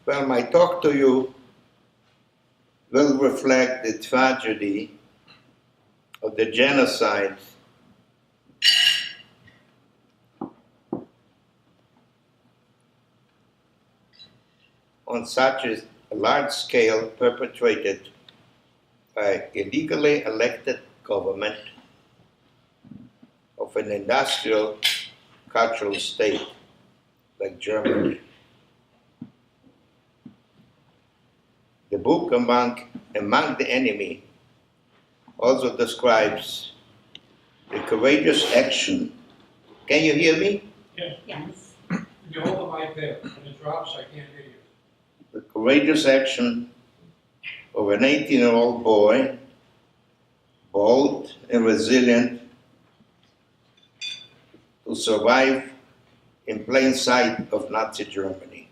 Well, my talk to you will reflect the tragedy of the genocide on such a large scale perpetrated by illegally elected government of an industrial cultural state like Germany. The book Among the Enemy also describes the courageous action. Can you hear me? Yes. Yes. You hold the mic there. When it drops, I can't hear you. The courageous action of an 18-year-old boy, bold and resilient, to survive in plain sight of Nazi Germany.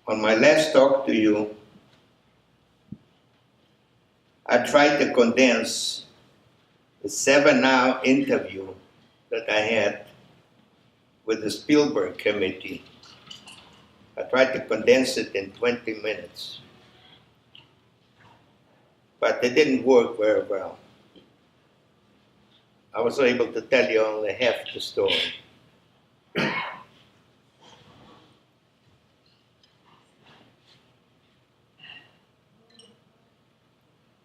On my last talk to you, I tried to condense the 7-hour interview that I had with the Spielberg committee. I tried to condense it in 20 minutes, but it didn't work very well. I was able to tell you only half the story.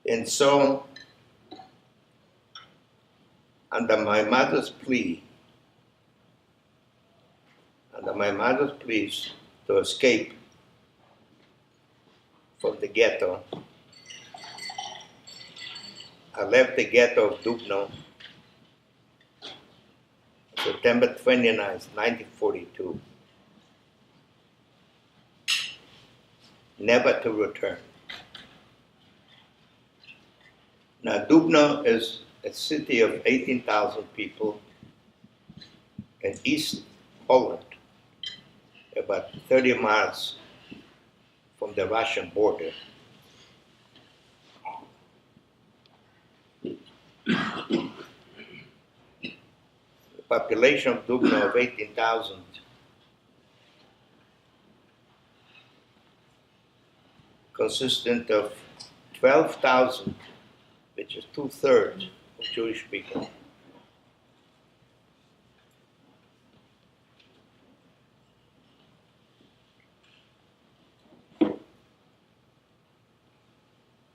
And so, under my mother's pleas to escape from the ghetto, I left the ghetto of Dubno September 29, 1942, never to return. Now, Dubno is a city of 18,000 people in East Poland, about 30 miles from the Russian border. The population of Dubno of 18,000 consisted of 12,000, which is 2/3 of Jewish people.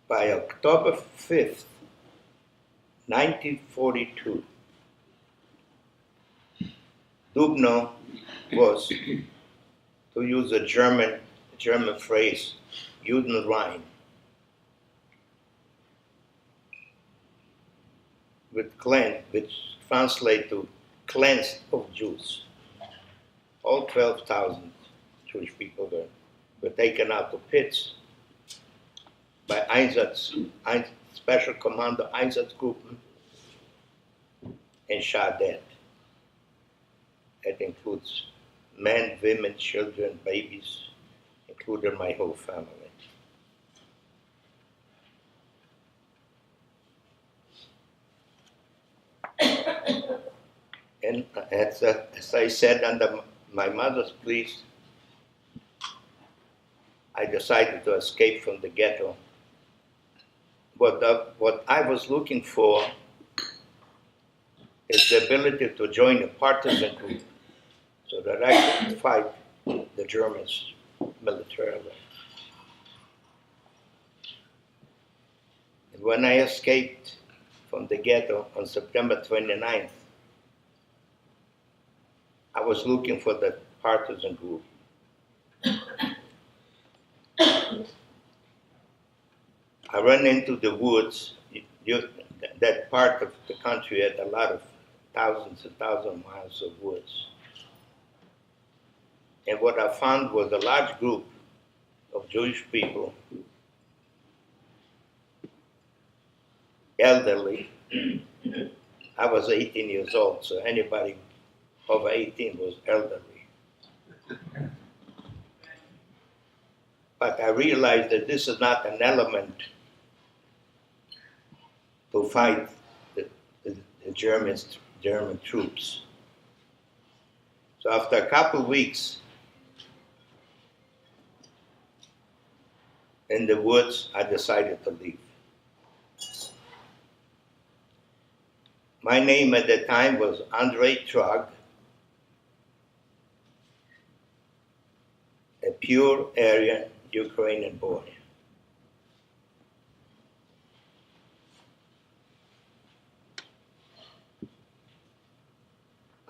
By October 5th, 1942, Dubno was, to use a German phrase, Judenrein, which translates to cleansed of Jews. All 12,000 Jewish people were taken out of pits by Special Commando Einsatzgruppen and shot dead. That includes men, women, children, babies, including my whole family. And as I said, under my mother's pleas, I decided to escape from the ghetto. What I was looking for is the ability to join a partisan group so that I could fight the Germans militarily. And when I escaped from the ghetto on September 29th, I was looking for the partisan group. I ran into the woods. That part of the country had a lot of thousands and thousands of miles of woods. And what I found was a large group of Jewish people, elderly. I was 18 years old, so anybody over 18 was elderly. But I realized that this is not an element to fight the German troops. So after a couple weeks in the woods, I decided to leave. My name at the time was Andrei Trog, a pure Aryan Ukrainian boy.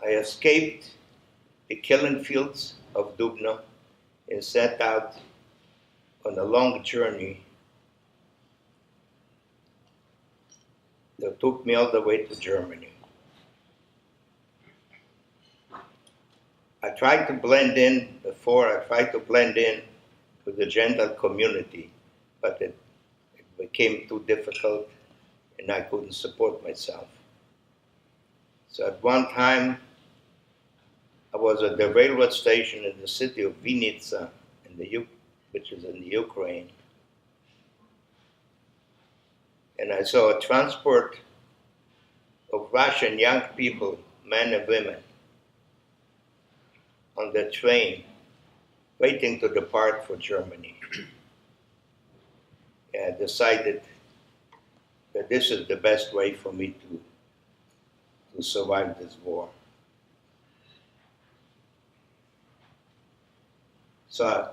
I escaped the killing fields of Dubno and set out on a long journey that took me all the way to Germany. I tried to blend in with the general community, but it became too difficult and I couldn't support myself. So at one time, I was at the railroad station in the city of Vinnytsia, which is in the Ukraine, and I saw a transport of Russian young people, men and women, on the train, waiting to depart for Germany. And I decided that this is the best way for me to survive this war. So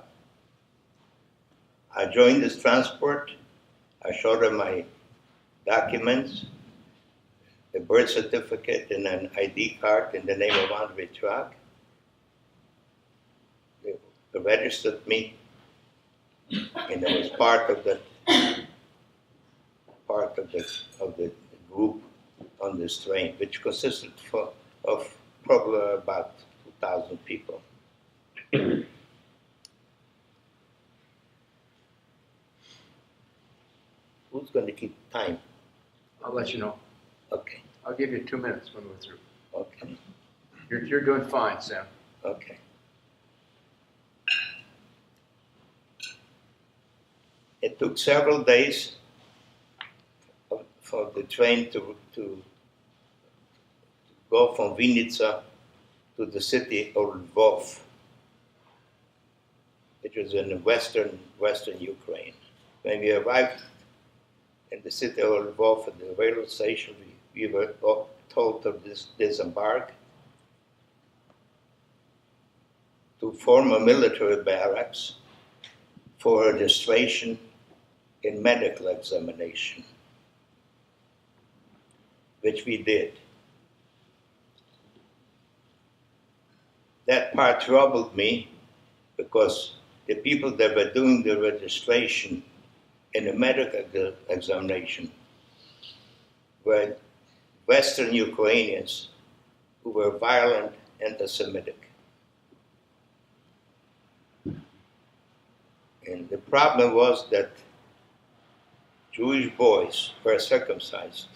I joined this transport. I showed them my documents, a birth certificate and an ID card in the name of Andrei Trog. They registered me, and I was part of the group on this train, which consisted of probably about 2,000 people. Who's going to keep time? I'll let you know. Okay. I'll give you 2 minutes when we're through. Okay. You're doing fine, Sam. Okay. It took several days for the train to go from Vinnytsia to the city of Lvov, which was in western Ukraine. When we arrived in the city of Lvov at the railroad station, we were told to disembark, to form a military barracks for registration in medical examination, which we did. That part troubled me because the people that were doing the registration in the medical examination were Western Ukrainians who were violent, anti-Semitic. And the problem was that Jewish boys were circumcised.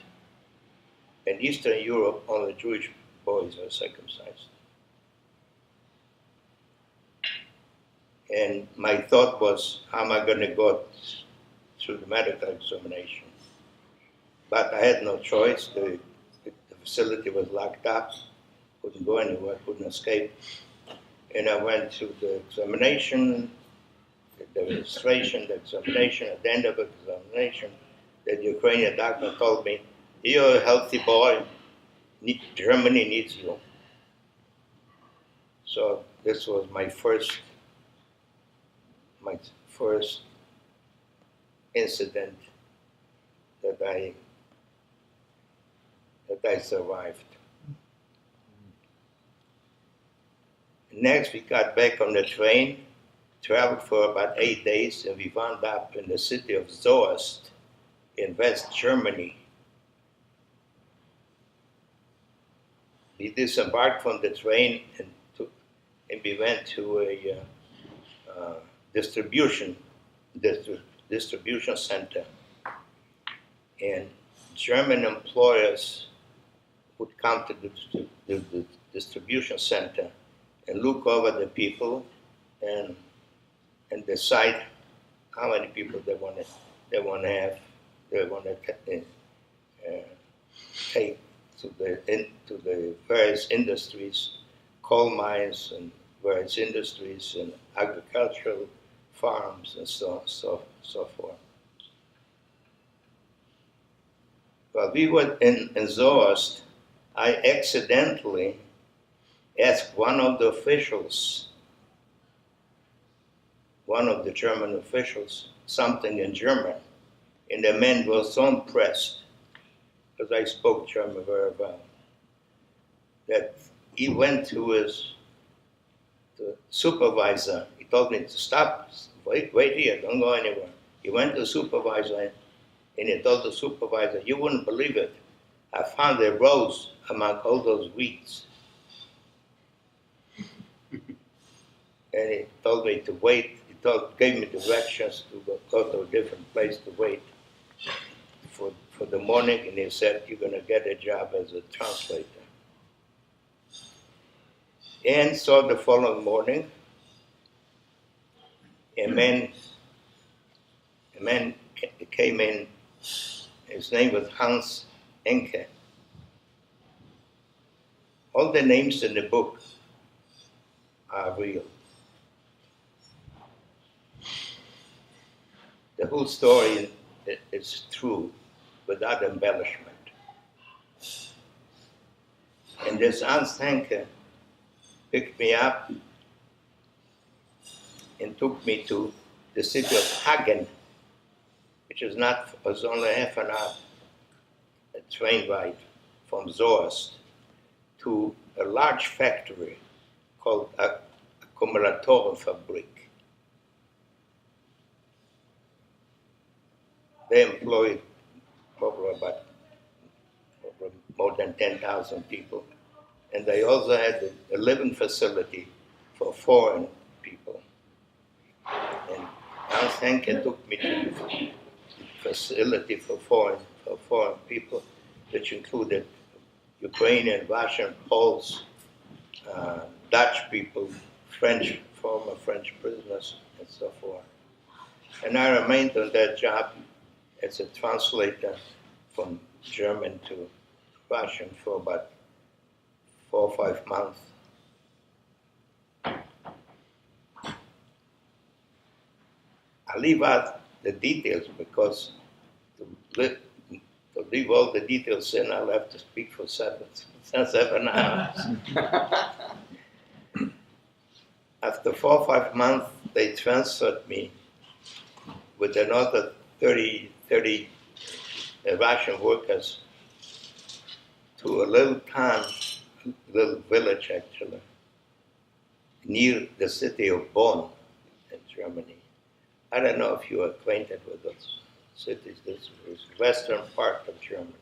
In Eastern Europe, only Jewish boys were circumcised. And my thought was, how am I going to go through the medical examination? But I had no choice. The facility was locked up. Couldn't go anywhere, couldn't escape. And I went through the examination, the registration, the examination. At the end of the examination, the Ukrainian doctor told me, "You're a healthy boy. Germany needs you." So this was my first incident that I survived. Next, we got back on the train, traveled for about 8 days, and we wound up in the city of Soest in West Germany. We disembarked from the train and we went to a distribution center. And German employers would come to the distribution center and look over the people and decide how many people they want to take to the various industries coal mines and various industries and agricultural farms and so forth. While we were in Zoast, I accidentally asked one of the German officials, something in German. And the man was so impressed, because I spoke German very well, that he went to the supervisor. He told me to stop, wait here, don't go anywhere. He went to the supervisor and he told the supervisor, you wouldn't believe it, I found a rose among all those weeds. And he told me to wait. He gave me directions to go to a different place to wait for the morning, and he said, you're going to get a job as a translator. And so the following morning, a man came in. His name was Hans Enke. All the names in the book are real. The whole story is true, without embellishment. And this Hans Enke picked me up and took me to the city of Hagen, which was only half an hour a train ride from Zoast, to a large factory called Ackumulatorenfabrik. They employed probably more than 10,000 people. And they also had a living facility for foreign people. And Hans Henke took me to the facility for foreign people, which included Ukrainian, Russian, Poles, Dutch people, former French prisoners, and so forth. And I remained on that job as a translator from German to Russian for about 4 or 5 months. I leave out the details because to leave all the details in, I'll have to speak for 7 hours. After 4 or 5 months, they transferred me with another 30 Russian workers to a little town, little village actually, near the city of Bonn in Germany. I don't know if you're acquainted with those cities. This is the western part of Germany.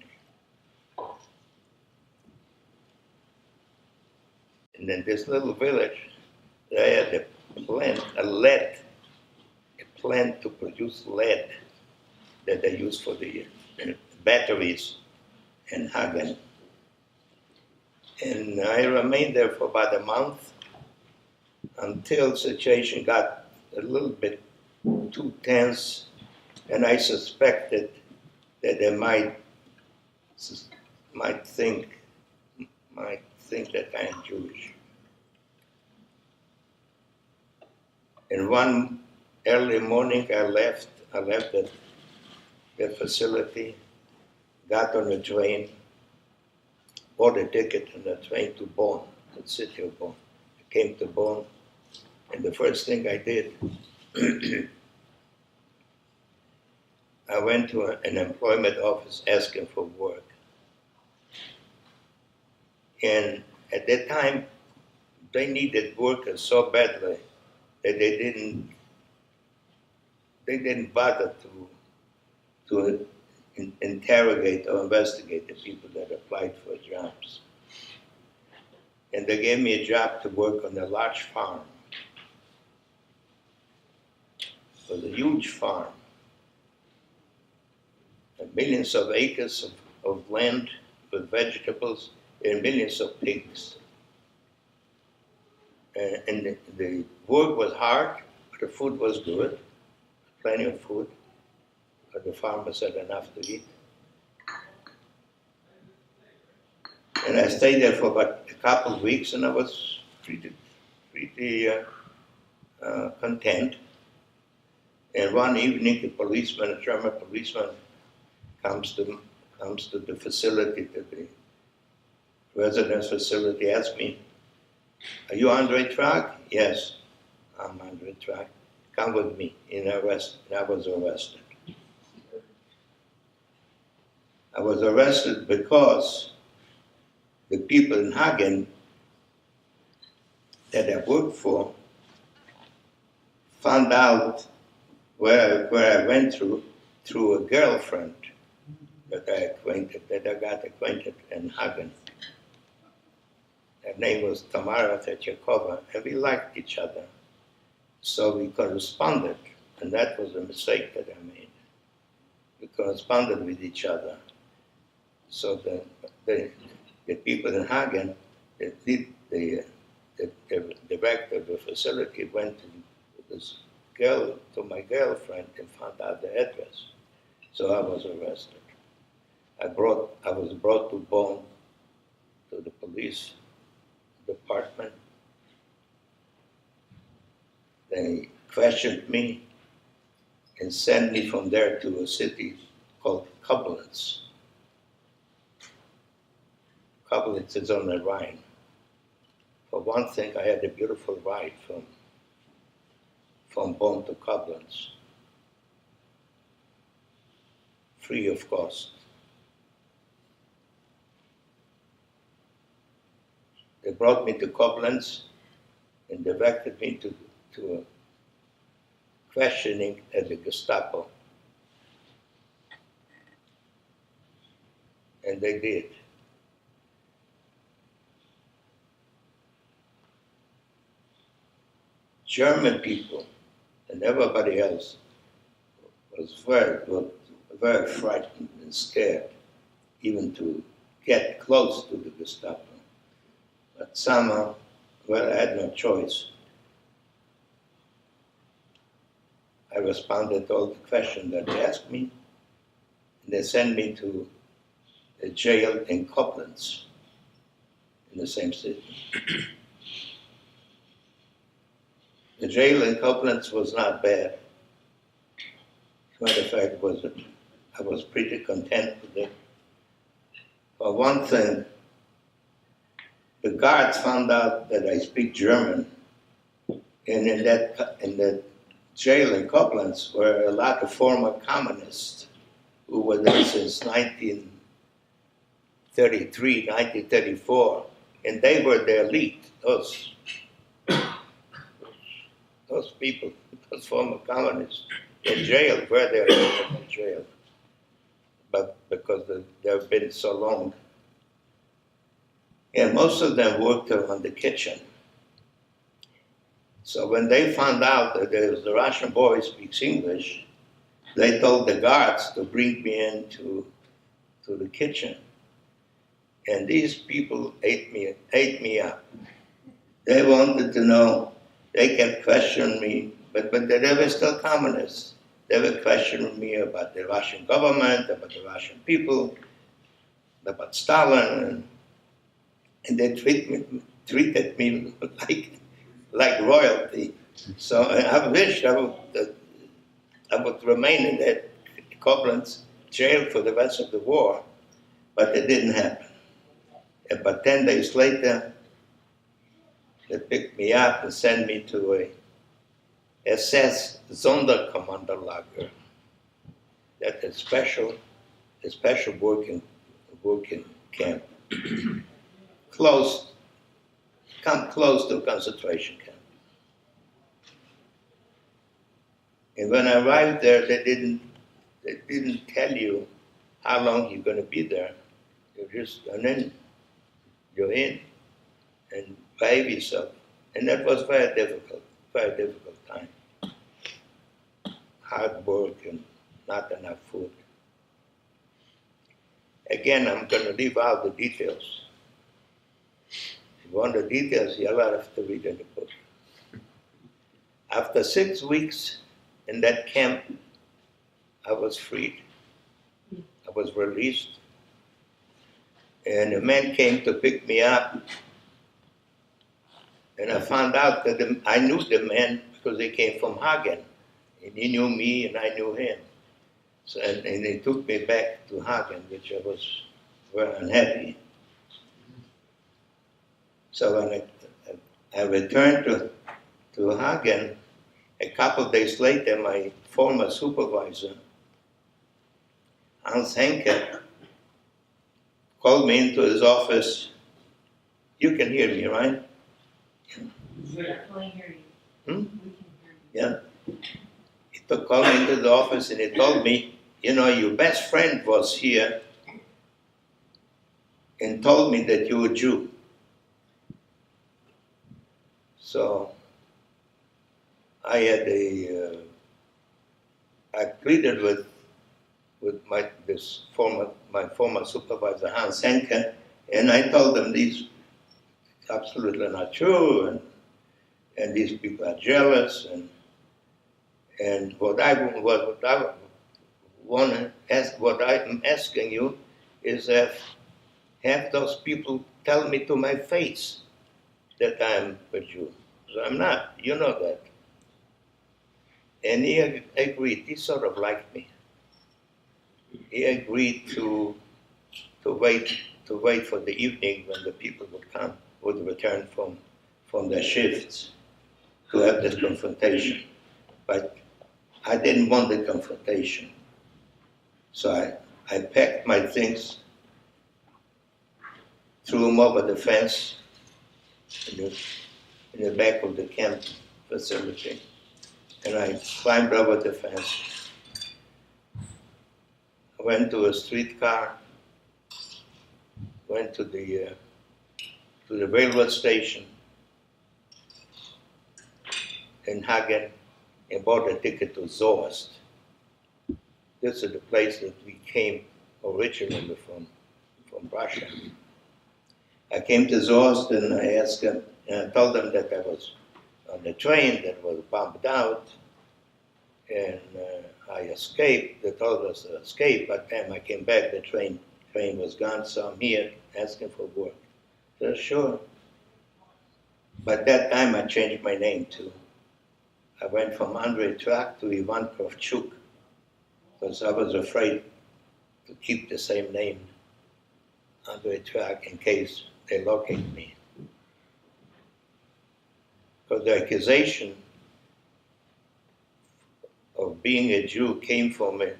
And in this little village, they had a plant to produce lead that they use for the batteries in Hagen. And I remained there for about a month until the situation got a little bit too tense, and I suspected that they might think that I'm Jewish. And one early morning, I left the facility, got on a train, bought a ticket on the train to Bonn, the city of Bonn. I came to Bonn, and the first thing I did, I went to an employment office asking for work. And at that time, they needed workers so badly that they didn't bother to interrogate or investigate the people that applied for jobs. And they gave me a job to work on a large farm. It was a huge farm. Millions of acres of land with vegetables and millions of pigs. And the work was hard, but the food was good, plenty of food. But the farmers had enough to eat. And I stayed there for about a couple of weeks, and I was pretty content. And one evening, a German policeman, comes to the facility, to the residence facility, asks me, "Are you Andre Track?" "Yes, I'm Andre Track. Come with me." And I was arrested. I was arrested because the people in Hagen that I worked for found out where I went through a girlfriend that I got acquainted in Hagen. Her name was Tamara Techakova, and we liked each other. So we corresponded, and that was a mistake that I made. We corresponded with each other. So the people in Hagen, the director of the facility went to this girl, to my girlfriend, and found out the address. So I was arrested. I was brought to Bonn, to the police department. They questioned me and sent me from there to a city called Koblenz. Koblenz is on the Rhine. For one thing, I had a beautiful ride from Bonn to Koblenz, free of cost. They brought me to Koblenz and directed me to a questioning at the Gestapo. And they did. German people and everybody else was very frightened and scared, even to get close to the Gestapo. But somehow, well, I had no choice. I responded to all the questions that they asked me, and they sent me to a jail in Koblenz, in the same city. The jail in Koblenz was not bad. As a matter of fact, I was pretty content with it. For one thing, the guards found out that I speak German, and in that jail in Koblenz were a lot of former communists who were there since 1933, 1934, and they were the elite. Those people, those former communists in jail, were there in jail, but because they've been so long. And most of them worked on the kitchen. So when they found out that the Russian boy speaks English, they told the guards to bring me into the kitchen. And these people ate me up. They wanted to know. They kept questioning me, but they were still communists. They were questioning me about the Russian government, about the Russian people, about Stalin, and they treated me like royalty. So I wished I would remain in that Koblenz jail for the rest of the war, but it didn't happen. But 10 days later, they picked me up and sent me to a SS Sonderkommanderlager. That's a special working camp. Come close to a concentration camp. And when I arrived there, they didn't tell you how long you're going to be there. You're just you're in, and behave yourself. And that was very difficult time. Hard work and not enough food. Again, I'm going to leave out the details. If you want the details, you'll have to read in the book. After 6 weeks in that camp, I was freed. I was released. And a man came to pick me up. And I found out that I knew the man because he came from Hagen. And he knew me and I knew him. So, and he took me back to Hagen, which I was very unhappy. So when I returned to Hagen, a couple of days later, my former supervisor, Hans Henke, called me into his office. You can hear me, right? Definitely hear you. Hmm? We can hear you. Yeah. He called me into the office and he told me, you know, your best friend was here and told me that you were Jew. So I had I pleaded with my former supervisor Hans Henke, and I told them these absolutely not true, and these people are jealous, and what I'm asking you is have those people tell me to my face that I'm a Jew. So I'm not. You know that. And he agreed. He sort of liked me. He agreed to wait for the evening when the people would return from their shifts to have this confrontation. But I didn't want the confrontation. So I packed my things, threw them over the fence in the back of the camp facility, and I climbed over the fence. I went to a streetcar, went to the railroad station in Hagen and bought a ticket to Zorst. This is the place that we came originally from Russia. I came to Zorst and I asked them, and I told them that I was on the train that was bombed out, and I escaped. They told us to escape. By the time I came back, the train was gone, so I'm here asking for work. So sure. But that time I changed my name too. I went from Andrei Trak to Ivan Kravchuk because I was afraid to keep the same name, Andrei Trak, in case they locate me. Because the accusation of being a Jew came from a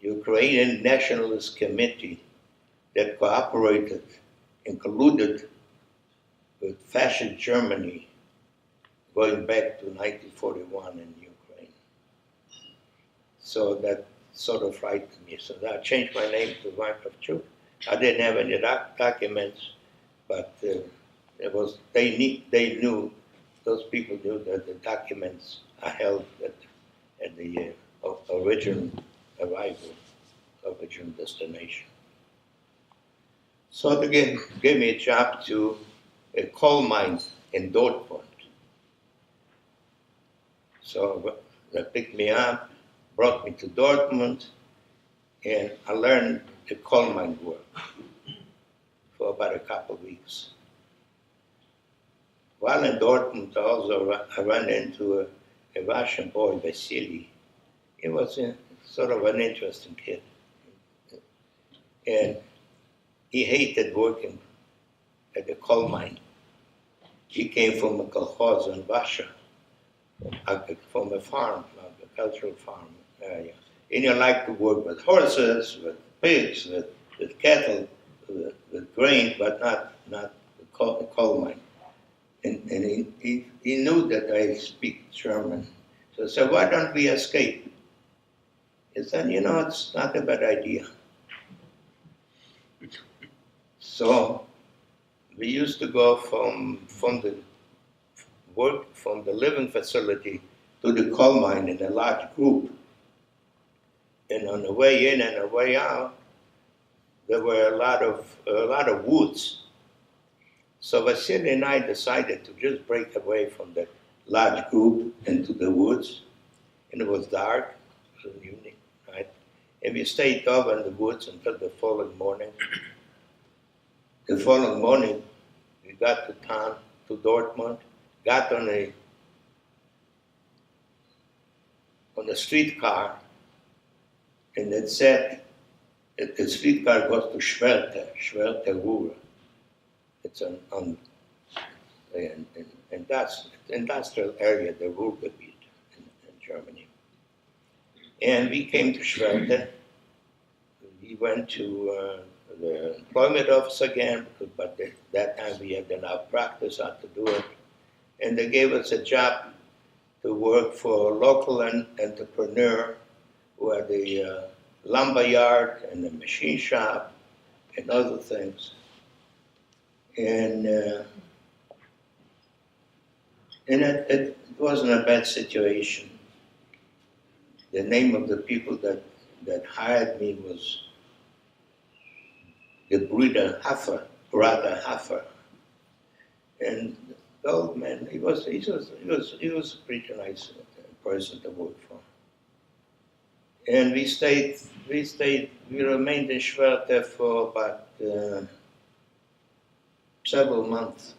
Ukrainian nationalist committee that cooperated and colluded with fascist Germany going back to 1941 in Ukraine. So that sort of frightened me. So I changed my name to Ivan Kravchuk. I didn't have any documents, but they knew, those people knew that the documents are held at the original arrival, original destination. So they gave me a job to a coal mine in Dortmund. So they picked me up, brought me to Dortmund, and I learned the coal mine work for about a couple of weeks. While in Dortmund, also I ran into a Russian boy, Vasily. He was sort of an interesting kid. And he hated working at the coal mine. He came from a kolkhoz in Russia, from a farm, agricultural farm area. And he liked to work with horses, with pigs, with cattle, with grain, but not the coal mine. And he knew that I speak German. So I said, why don't we escape? He said, it's not a bad idea. So we used to go from the living facility to the coal mine in a large group. And on the way in and the way out, there were a lot of woods. So Vasily and I decided to just break away from the large group into the woods. And it was dark, it was evening, right? And we stayed over in the woods until the following morning. The following morning, we got to to Dortmund, got on a streetcar, and it said that the streetcar goes to Schwerte Ruhr. It's and that's industrial area, the Ruhrgebiet in Germany. And we came to Schwerte. We went to the employment office again, but that time we had enough practice how to do it. And they gave us a job to work for a local entrepreneur who had a lumber yard and a machine shop and other things. And it wasn't a bad situation. The name of the people that hired me was the Brother Haffer. And the old man, he was a pretty nice person to work for. And we remained in Schwerte for about several months.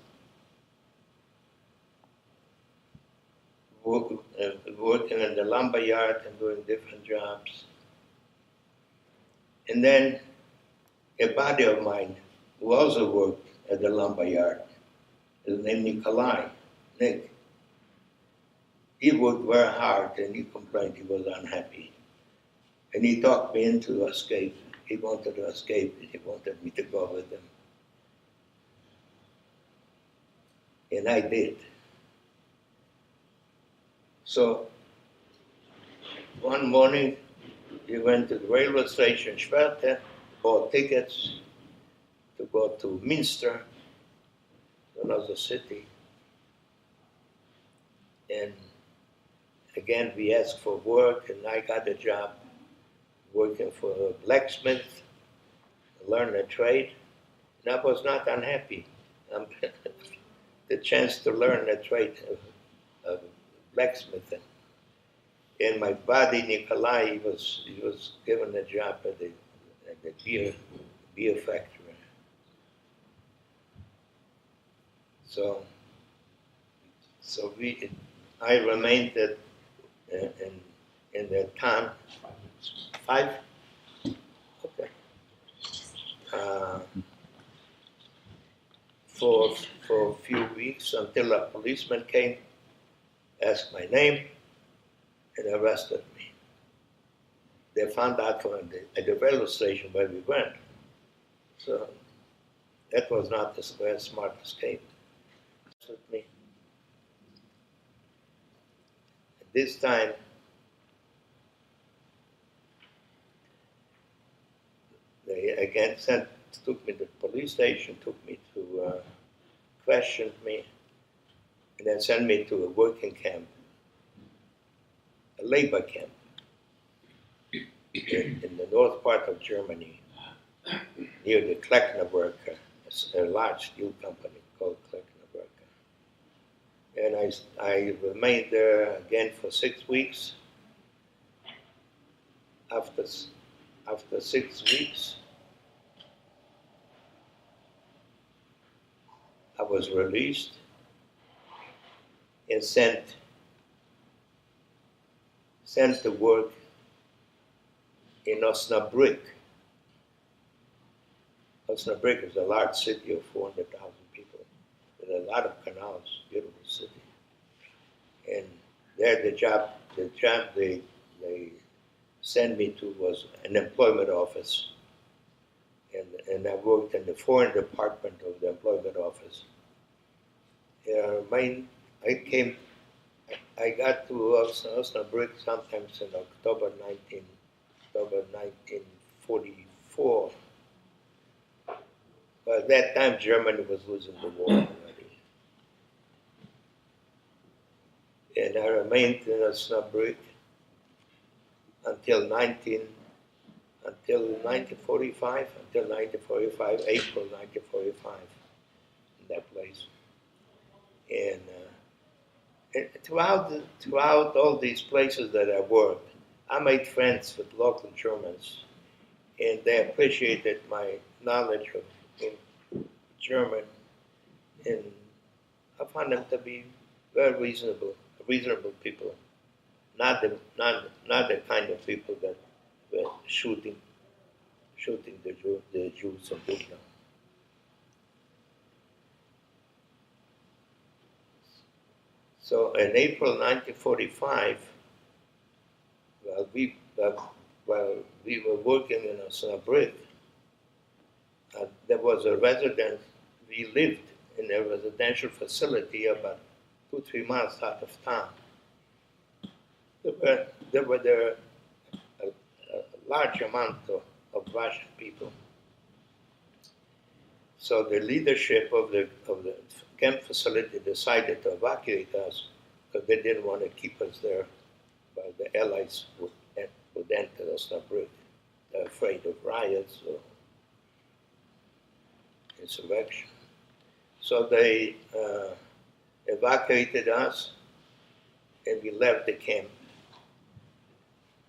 Working in the lumber yard and doing different jobs. And then a buddy of mine who also worked at the lumber yard, his name Nick. He worked very hard and he complained he was unhappy. And he talked me into escape. He wanted to escape and he wanted me to go with him. And I did. So one morning we went to the railway station Schwerte, bought tickets to go to Münster, another city. And again, we asked for work, and I got a job working for a blacksmith, learn a trade, and I was not unhappy. The chance to learn a trade of blacksmithing. And my buddy Nikolai, he was given a job at the beer factory. So I remained in that town. 5? Okay. For a few weeks until a policeman came, asked my name, and arrested me. They found out at the railway station where we went. So that was not the very smart escape. Arrested me. At this time, they again took me to the police station, questioned me, and then sent me to a working camp, a labor camp in the north part of Germany, near the Genirberg, a large steel company called Genirberg. And I remained there again for 6 weeks. After 6 weeks, I was released and sent to work in Osnabrück. Osnabrück is a large city of 400,000 people with a lot of canals, beautiful city. And there the job they sent me to was an employment office. And I worked in the foreign department of the employment office. I got to Osnabrück sometimes in October 1944. But at that time, Germany was losing the war already. And I remained in Osnabrück until 1945, April 1945, in that place. And throughout all these places that I worked, I made friends with local Germans, and they appreciated my knowledge of German, and I found them to be very reasonable people. Not the kind of people that were shooting the Jews in Israel. So in April 1945, while we were working in a Cerrito, there was a resident. We lived in a residential facility about 2-3 miles out of town. There were a large amount of Russian people. So the leadership of the camp facility decided to evacuate us because they didn't want to keep us there while the Allies would enter the suburb. They're afraid of riots or insurrection. So they evacuated us and we left the camp.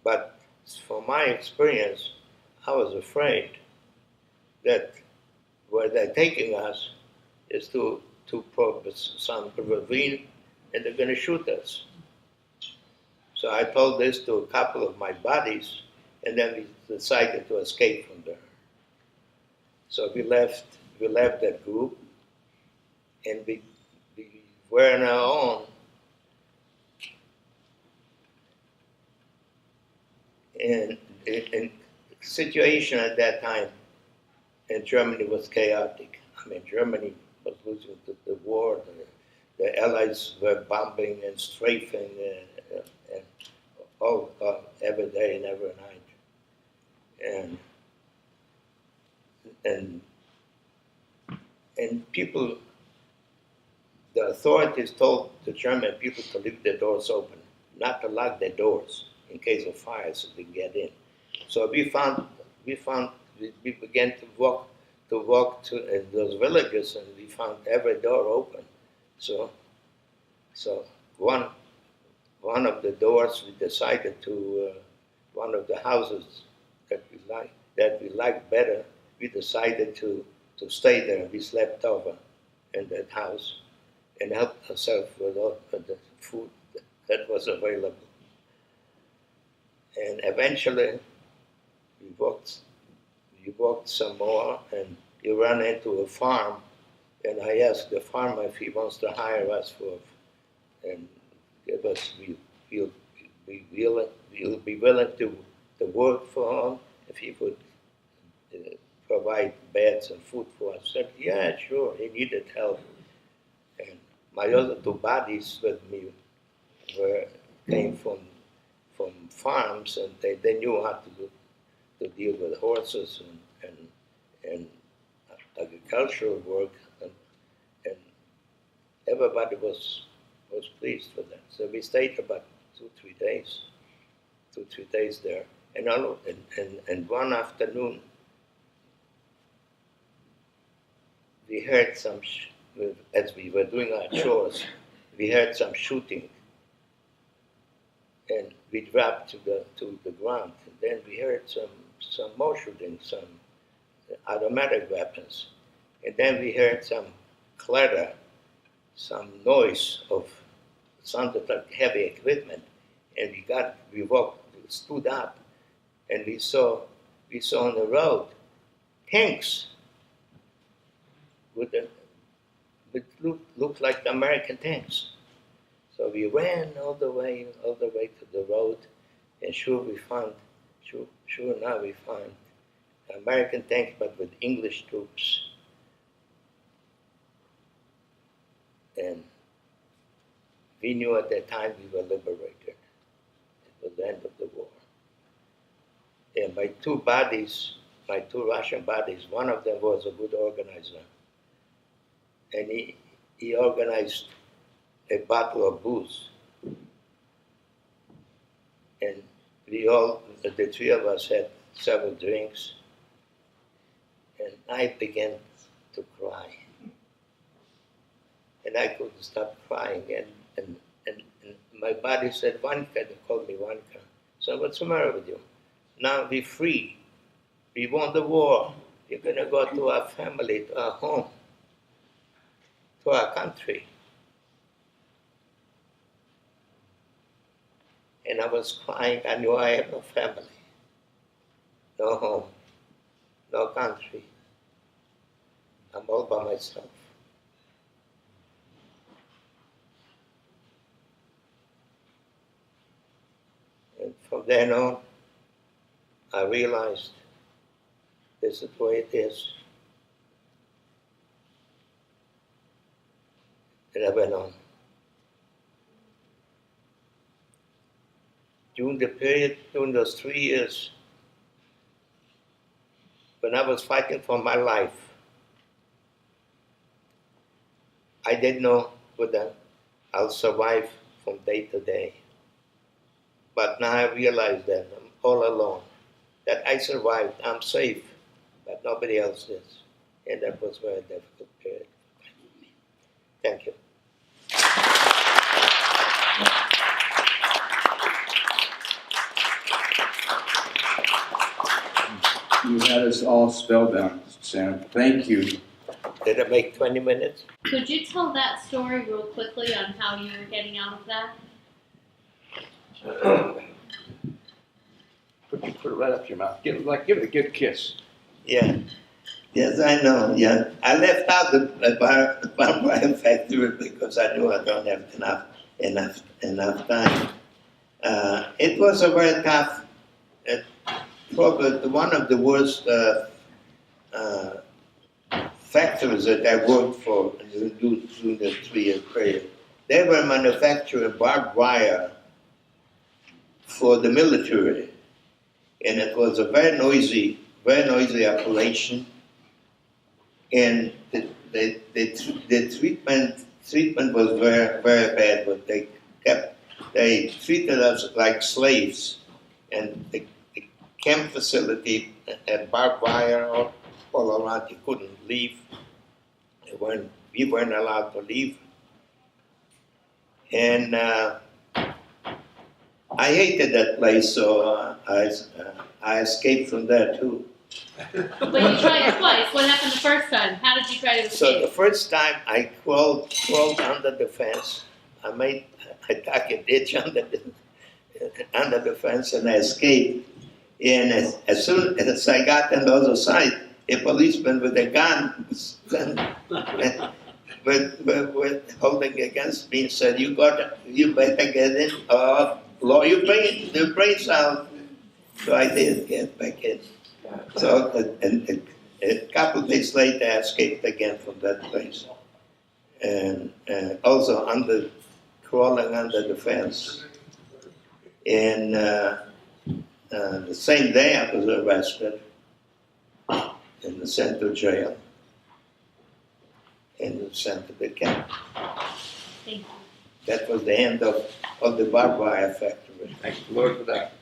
But from my experience, I was afraid that where they're taking us is to some ravine and they're going to shoot us. So I told this to a couple of my buddies and then we decided to escape from there. So we left that group and we were on our own. And the situation at that time in Germany was chaotic. I mean, Germany was losing the war. The Allies were bombing and strafing and all every day and every night. And people, the authorities told the German people to leave their doors open, not to lock their doors in case of fire so they get in. So we began to walk to those villages and we found every door open. So one of the doors we decided to one of the houses that we liked better, we decided to stay there. We slept over in that house and helped ourselves with all of the food that was available. And eventually we walked some more and you run into a farm and I asked the farmer if he wants to hire us and give us, we'll be willing to work for him if he would provide beds and food for us. I said, yeah, sure, he needed help. And my other two buddies with me came from farms and they knew how to deal with horses and agricultural work and everybody was pleased with that. So we stayed about 2-3 days there. And one afternoon we heard as we were doing our chores, we heard some shooting. And we dropped to the ground. And then we heard some more shooting, some automatic weapons. And then we heard some clatter, some noise sounded like heavy equipment. And we stood up, and we saw on the road tanks looked like the American tanks. So we ran all the way to the road, and sure now we found American tanks, but with English troops. And we knew at that time we were liberated. It was the end of the war. And my two Russian buddies, one of them was a good organizer, and he organized a bottle of booze. And the three of us had several drinks, and I began to cry. And I couldn't stop crying. And my buddy said, Vanka, they called me Vanka. So what's the matter with you? Now we're free. We won the war. We're going to go to our family, to our home, to our country. and I was crying. I knew I had no family, no home, no country. I'm all by myself. And from then on, I realized this is the way it is. And I went on. During those 3 years, when I was fighting for my life, I didn't know whether I'll survive from day to day. But now I realize that I'm all alone, that I survived, I'm safe, but nobody else is. And that was a very difficult period. Thank you. You had us all spellbound, Sam. Thank you. Did I make 20 minutes? Could you tell that story real quickly on how you were getting out of that? Put it right up your mouth. Give it a good kiss. Yeah. Yes, I know. Yeah, I left out the bar wire factory because I knew I don't have enough time. It was a very tough, probably one of the worst factories that I worked for during the 3-year period. They were manufacturing barbed wire for the military, and it was a very noisy operation. And the treatment was very, very bad. But they treated us like slaves, and the camp facility had barbed wire all around. You couldn't leave. We weren't allowed to leave. And I hated that place, so I escaped from there too. But you tried twice. What happened the first time? How did you try to So the escape? first time I crawled under the fence. I dug a ditch under the fence, and I escaped. And as soon as I got on the other side, a policeman with a gun was holding against me and said, "You better get in, or blow your brains out." So I did get back in. So a couple of days later, I escaped again from that place, and also crawling under the fence. And the same day, I was arrested in the central jail and sent to the camp. Thank you. That was the end of the barbed wire factory. Thank the Lord for that.